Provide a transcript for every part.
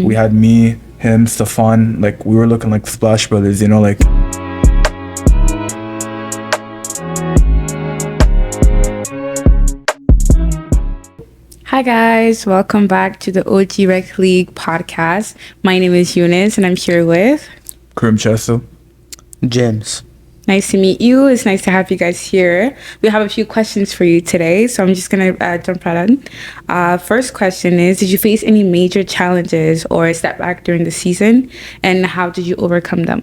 We had me, him, Stefan, like we were looking like Splash Brothers, you know, like. Hi guys, welcome back to the OG Rec League podcast. My name is Eunice and I'm here with Kerim Chesso. James. Nice to meet you. It's nice to have you guys here. We have a few questions for you today, so I'm just gonna jump right in. First question is, did you face any major challenges or a setback during the season, and how did you overcome them?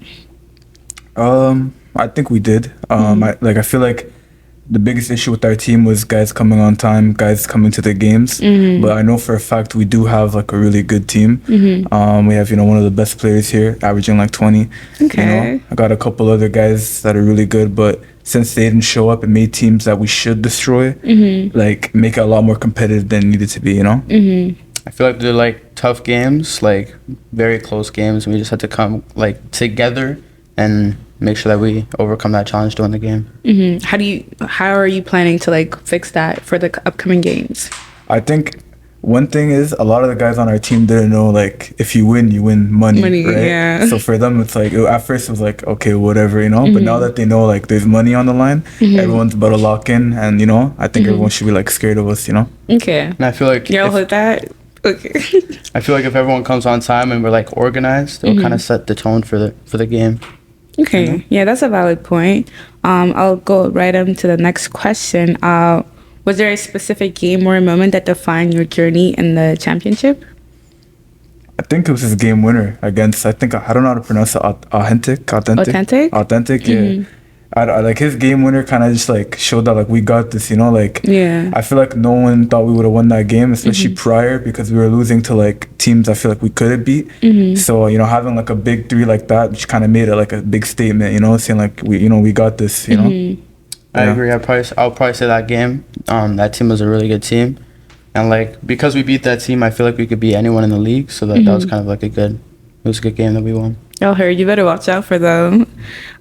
I think we did. I feel like the biggest issue with our team was guys coming on time, guys coming to the games. But I know for a fact we do have like a really good team. We have, one of the best players here, averaging like 20. Okay. I got a couple other guys that are really good, but since they didn't show up, it made teams that we should destroy, like make it a lot more competitive than it needed to be, I feel like they're like tough games, like very close games, and we just had to come like together and make sure that we overcome that challenge during the game. How are you planning to like fix that for the upcoming games? I think one thing is a lot of the guys on our team didn't know like if you win money, right? Yeah. So for them it's like at first it was like okay, whatever, but now that they know like there's money on the line, everyone's about to lock in, and I think everyone should be like scared of us. Okay. And I feel like Y'all with that? Okay. I feel like if everyone comes on time and we're like organized, it'll kind of set the tone for the game. Okay. Yeah, that's a valid point. I'll go right into the next question. Was there a specific game or a moment that defined your journey in the championship? I think it was his game winner against, I don't know how to pronounce it, authentic, yeah. I like his game winner kind of just like showed that like we got this, Yeah. I feel like no one thought we would have won that game, especially prior, because we were losing to like teams I feel like we could have beat. So having like a big three like that just kind of made it like a big statement, saying like we got this, I agree. I'll probably say that game. That team was a really good team, and like because we beat that team, I feel like we could beat anyone in the league. So that was kind of like it was a good game that we won. Y'all heard, you better watch out for them.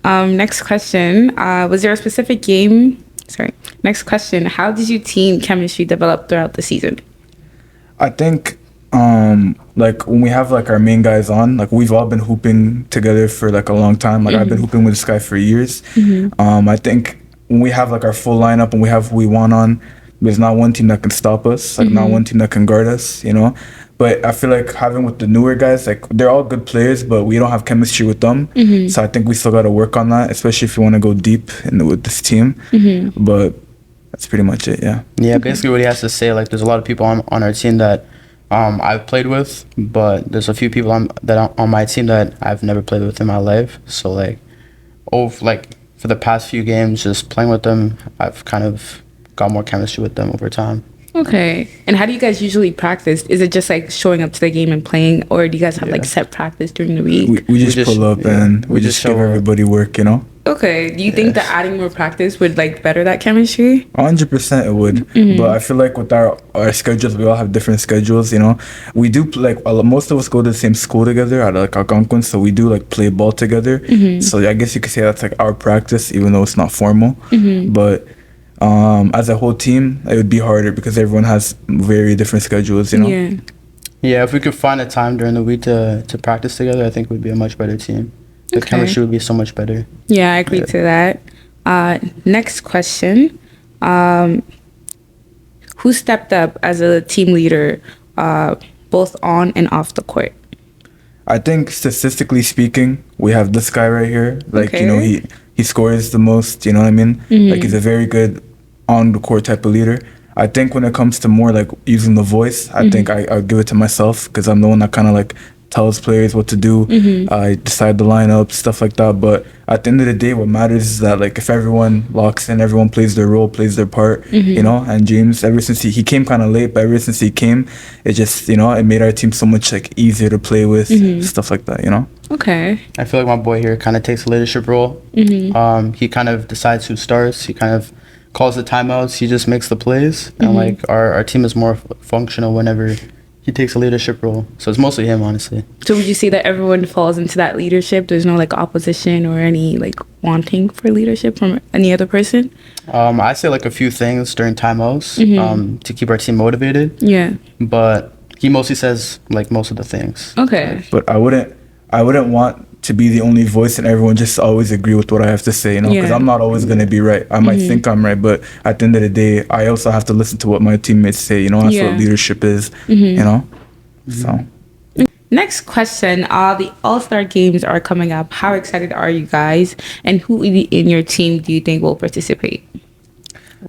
Next question. Was there a specific game? Next question. How did your team chemistry develop throughout the season? I think like when we have like our main guys on, like we've all been hooping together for like a long time. Like I've been hooping with this guy for years. I think when we have like our full lineup and we have who we want on, there's not one team that can stop us, like not one team that can guard us, But I feel like having with the newer guys, like they're all good players, but we don't have chemistry with them. So I think we still got to work on that, especially if you want to go deep with this team. But that's pretty much it, yeah. Yeah, basically what he has to say, like there's a lot of people on our team that I've played with, but there's a few people on my team that I've never played with in my life. So like, for the past few games, just playing with them, I've kind of got more chemistry with them over time. Okay. And how do you guys usually practice? Is it just like showing up to the game and playing, or do you guys have like set practice during the week? We just pull up and we just give everybody work, Okay. Do you think that adding more practice would like better that chemistry? 100% it would. But I feel like with our schedules, we all have different schedules, We do like most of us go to the same school together at like Algonquin, so we do like play ball together. So I guess you could say that's like our practice, even though it's not formal. But as a whole team, it would be harder because everyone has very different schedules, Yeah, if we could find a time during the week to practice together, I think we'd be a much better team. The chemistry would be so much better. Yeah, I agree to that. Next question. Who stepped up as a team leader, both on and off the court? I think statistically speaking, we have this guy right here. Like, he scores the most, you know what I mean? Like, he's a very good on the court type of leader. I think when it comes to more like using the voice, I think I'll give it to myself, because I'm the one that kind of like tells players what to do. I decide the lineup, stuff like that. But at the end of the day, what matters is that like if everyone locks in, everyone plays their role, plays their part, And James, ever since he came kind of late, but ever since he came, it just it made our team so much like easier to play with, stuff like that, Okay. I feel like my boy here kind of takes a leadership role. He kind of decides who starts. He kind of calls the timeouts. He just makes the plays, and like our team is more functional whenever he takes a leadership role. So it's mostly him, honestly. So would you say that everyone falls into that leadership? There's no like opposition or any like wanting for leadership from any other person? I say like a few things during timeouts to keep our team motivated. Yeah. But he mostly says like most of the things. Okay. But I wouldn't want to be the only voice and everyone just always agree with what I have to say, you know, because I'm not always going to be right. I might think I'm right, but at the end of the day, I also have to listen to what my teammates say, you know. That's what leadership is, you know. So next question, the All-Star games are coming up. How excited are you guys, and who in your team do you think will participate?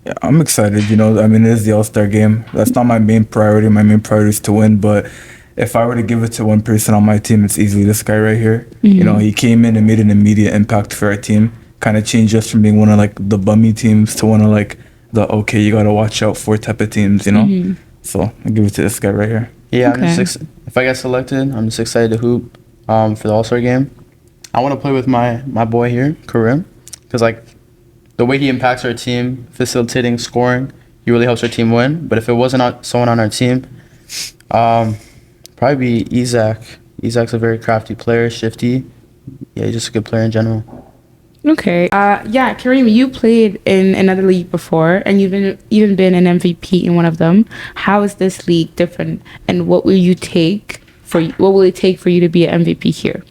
yeah, I'm excited, you know. I mean, it is the All-Star game. That's not my main priority. My main priority is to win, but if I were to give it to one person on my team, it's easily this guy right here. You know, he came in and made an immediate impact for our team. Kind of changed us from being one of like the bummy teams to one of like the okay, you gotta watch out for type of teams. You know, so I give it to this guy right here. Yeah, I'm just if I get selected, I'm just excited to hoop for the All-Star game. I want to play with my boy here, Kerim, because like the way he impacts our team, facilitating, scoring, he really helps our team win. But if it wasn't someone on our team, probably be Isaac. Isaac's a very crafty player, shifty. Yeah, he's just a good player in general. Okay. Yeah, Kerim, you played in another league before, and you've even been an MVP in one of them. How is this league different, and what will it take for you to be an MVP here?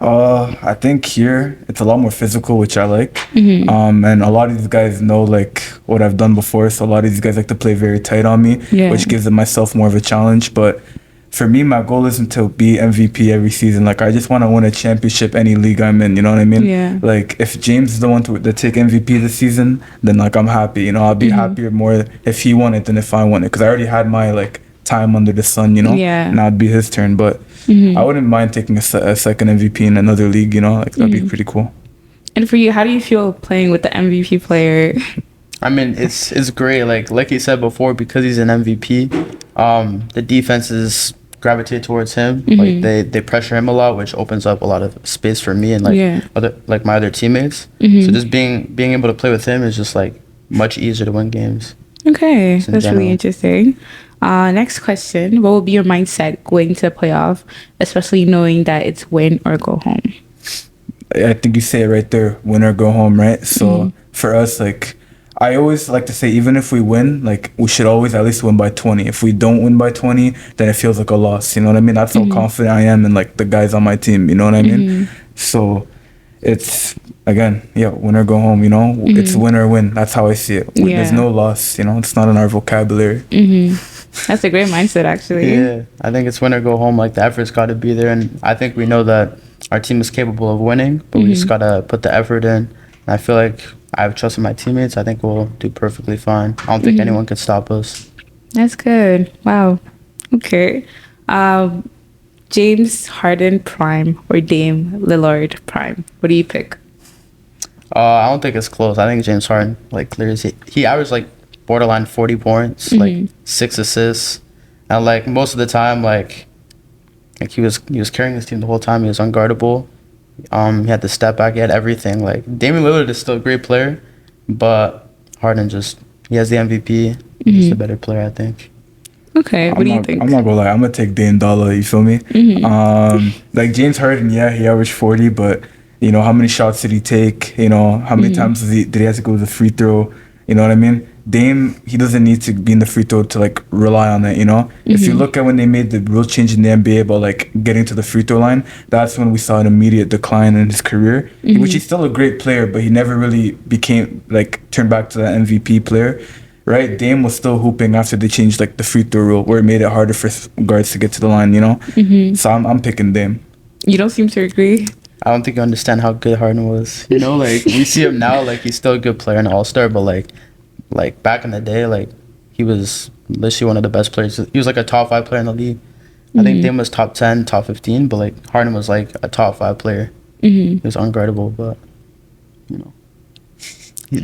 I think here it's a lot more physical, which I like. And a lot of these guys know like what I've done before, so a lot of these guys like to play very tight on me, which gives myself more of a challenge. But for me, my goal isn't to be MVP every season. Like, I just want to win a championship any league I'm in, you know what I mean? Yeah. Like, if James is the one to take MVP this season, then, like, I'm happy. You know, I'll be happier more if he won it than if I won it. Because I already had my, like, time under the sun, you know? Yeah. Now it'd be his turn. But I wouldn't mind taking a second MVP in another league, you know? Like, that'd be pretty cool. And for you, how do you feel playing with the MVP player? I mean, it's great. Like he said before, because he's an MVP, the defenses gravitate towards him. Like they pressure him a lot, which opens up a lot of space for me and like my other teammates. So just being able to play with him is just like much easier to win games. Okay, that's really interesting. Next question: what will be your mindset going to the playoff, especially knowing that it's win or go home? I think you say it right there, win or go home, right? So for us, like, I always like to say, even if we win, like, we should always at least win by 20. If we don't win by 20, then it feels like a loss. You know what I mean? That's how confident I am in, like, the guys on my team. You know what I mean? So it's, again, win or go home, you know? It's win or win. That's how I see it. There's no loss, you know? It's not in our vocabulary. That's a great mindset, actually. Yeah, I think it's win or go home. Like, the effort's got to be there. And I think we know that our team is capable of winning, but we just got to put the effort in. And I feel like I have trust in my teammates. I think we'll do perfectly fine. I don't think anyone can stop us. That's good. Wow. Okay. James Harden prime or Dame Lillard prime? What do you pick? I don't think it's close. I think James Harden like clears it. He averaged like borderline 40 points, like 6 assists, and like most of the time, like he was carrying his team the whole time. He was unguardable. He had the step back. He had everything. Like, Damian Lillard is still a great player, but Harden he has the MVP. He's the better player, I think. Okay, what do you think? I'm not gonna lie. I'm gonna take Dame Dollar. You feel me? Like, James Harden, he averaged 40, but you know, how many shots did he take? You know, how many times did he have to go to the free throw? You know what I mean? Dame, he doesn't need to be in the free throw to like rely on it, you know? If you look at when they made the real change in the NBA about like getting to the free throw line, that's when we saw an immediate decline in his career, which he's still a great player, but he never really became like turned back to that MVP player, right? Dame was still hooping after they changed like the free throw rule, where it made it harder for guards to get to the line, you know? So I'm picking Dame. You don't seem to agree. I don't think you understand how good Harden was. You know, like, we see him now, like, he's still a good player and all-star, but like back in the day, like, he was literally one of the best players. He was like a top 5 player in the league. I think Dame was top 10, top 15, but like Harden was like a top 5 player. He was unguardable, but you know,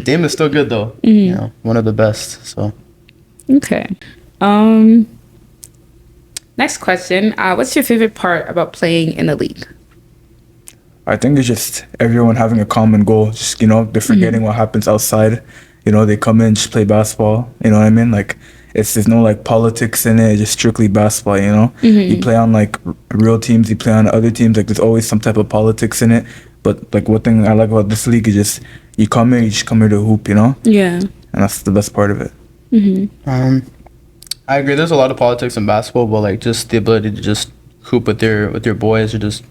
Dame is still good though. You know, one of the best. So okay. Next question. What's your favorite part about playing in the league? I think it's just everyone having a common goal. Just, you know, they're forgetting what happens outside. You know, they come in, just play basketball. You know what I mean? Like, there's no like politics in it. It's just strictly basketball, you know? You play on like real teams, you play on other teams. Like, there's always some type of politics in it. But like, one thing I like about this league is just you just come here to hoop, you know? Yeah. And that's the best part of it. I agree. There's a lot of politics in basketball, but like just the ability to just hoop with your boys, or just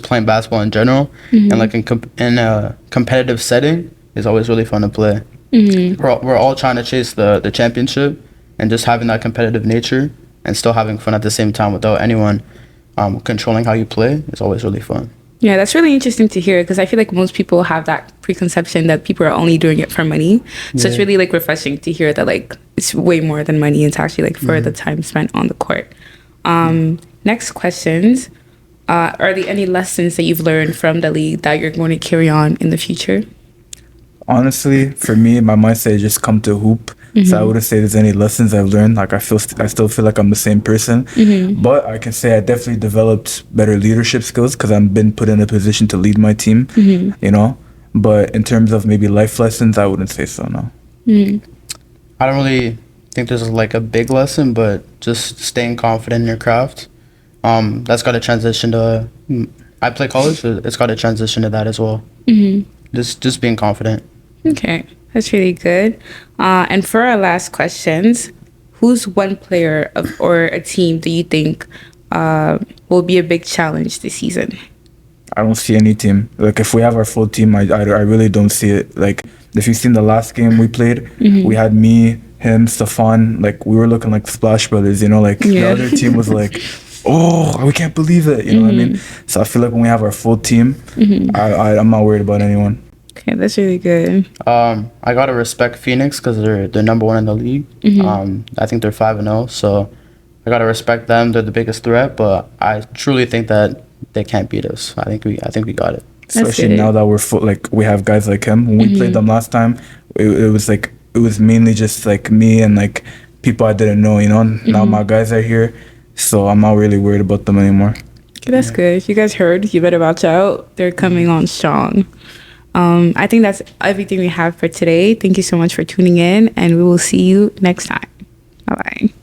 playing basketball in general, and like in a competitive setting is always really fun to play. We're all trying to chase the championship, and just having that competitive nature and still having fun at the same time without anyone controlling how you play is always really fun. Yeah, that's really interesting to hear, because I feel like most people have that preconception that people are only doing it for money. So it's really like refreshing to hear that like it's way more than money. It's actually like for the time spent on the court. Next questions. Are there any lessons that you've learned from the league that you're going to carry on in the future? Honestly, for me, my mindset is just come to hoop. So I wouldn't say there's any lessons I've learned. Like I still feel like I'm the same person, but I can say I definitely developed better leadership skills because I've been put in a position to lead my team. You know, but in terms of maybe life lessons, I wouldn't say so. No. I don't really think there's like a big lesson, but just staying confident in your craft. That's got to transition to. I play college, so it's got to transition to that as well. Just being confident. Okay. That's really good. And for our last questions, who's one player or a team do you think will be a big challenge this season? I don't see any team. Like if we have our full team, I really don't see it. Like if you've seen the last game we played, we had me, him, Stefan. Like we were looking like Splash Brothers. You know, like the other team was like, oh, we can't believe it. You know what I mean? So I feel like when we have our full team, I'm not worried about anyone. Okay, that's really good. I gotta respect Phoenix because they're number one in the league. I think they're 5-0, so I gotta respect them. They're the biggest threat, but I truly think that they can't beat us. I think we got it. Especially now that we're full, like we have guys like him. When we played them last time, it was mainly just like me and like people I didn't know. You know, now my guys are here, so I'm not really worried about them anymore. Okay, that's good. If you guys heard, you better watch out. They're coming on strong. I think that's everything we have for today. Thank you so much for tuning in, and we will see you next time. Bye-bye.